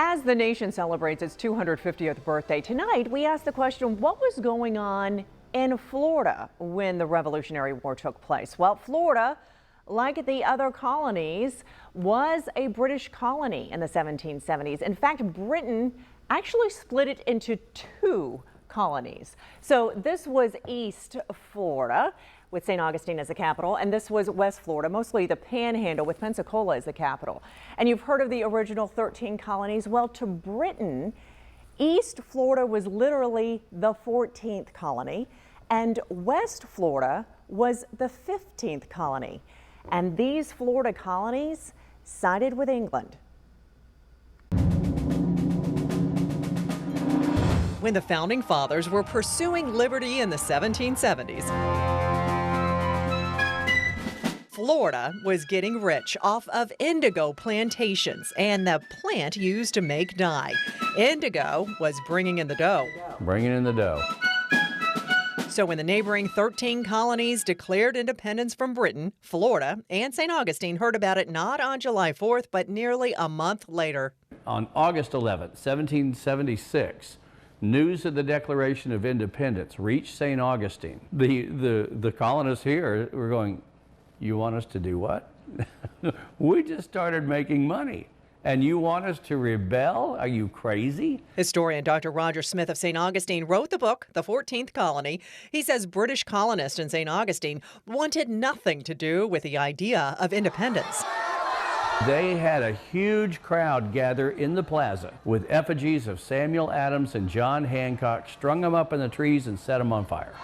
As the nation celebrates its 250th birthday tonight, we asked the question, what was going on in Florida when the Revolutionary War took place? Well, Florida, like the other colonies, was a British colony in the 1770s. In fact, Britain actually split it into two colonies. So this was East Florida, with St. Augustine as the capital, and this was West Florida, mostly the Panhandle, with Pensacola as the capital. And you've heard of the original 13 colonies. Well, to Britain, East Florida was literally the 14th colony, and West Florida was the 15th colony. And these Florida colonies sided with England. When the Founding Fathers were pursuing liberty in the 1770s, Florida was getting rich off of indigo plantations and the plant used to make dye. Indigo was bringing in the dough. Bringing in the dough. So when the neighboring 13 colonies declared independence from Britain, Florida and St. Augustine heard about it not on July 4th, but nearly a month later. On August 11th, 1776, news of the Declaration of Independence reached St. Augustine. The colonists here were going, you want us to do what? We just started making money. And you want us to rebel? Are you crazy? Historian Dr. Roger Smith of St. Augustine wrote the book, The 14th Colony. He says British colonists in St. Augustine wanted nothing to do with the idea of independence. They had a huge crowd gather in the plaza with effigies of Samuel Adams and John Hancock, strung them up in the trees and set them on fire.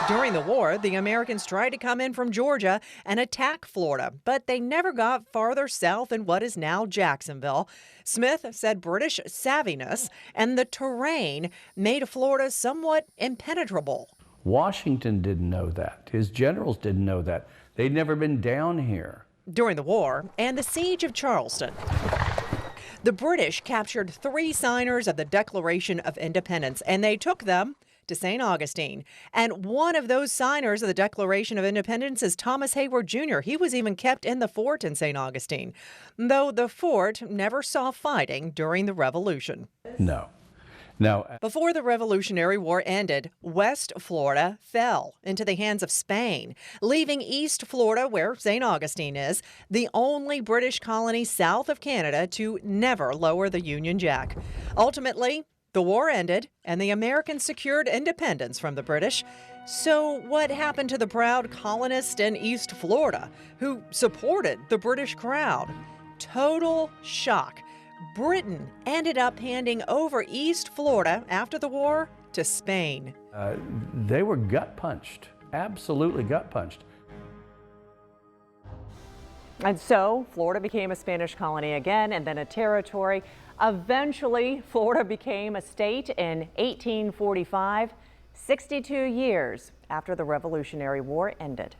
During the war, the Americans tried to come in from Georgia and attack Florida, but they never got farther south than what is now Jacksonville. Smith said British savviness and the terrain made Florida somewhat impenetrable. Washington didn't know that. His generals didn't know that. They'd never been down here. During the war and the siege of Charleston, the British captured 3 signers of the Declaration of Independence, and they took them to St. Augustine. And one of those signers of the Declaration of Independence is Thomas Hayward Jr. He was even kept in the fort in St. Augustine, though the fort never saw fighting during the Revolution. No. Now, before the Revolutionary War ended, West Florida fell into the hands of Spain, leaving East Florida, where St. Augustine is, the only British colony south of Canada to never lower the Union Jack. Ultimately, the war ended and the Americans secured independence from the British. So what happened to the proud colonists in East Florida who supported the British crowd? Total shock. Britain ended up handing over East Florida after the war to Spain. They were gut punched, absolutely gut punched. And so Florida became a Spanish colony again and then a territory. Eventually, Florida became a state in 1845, 62 years after the Revolutionary War ended.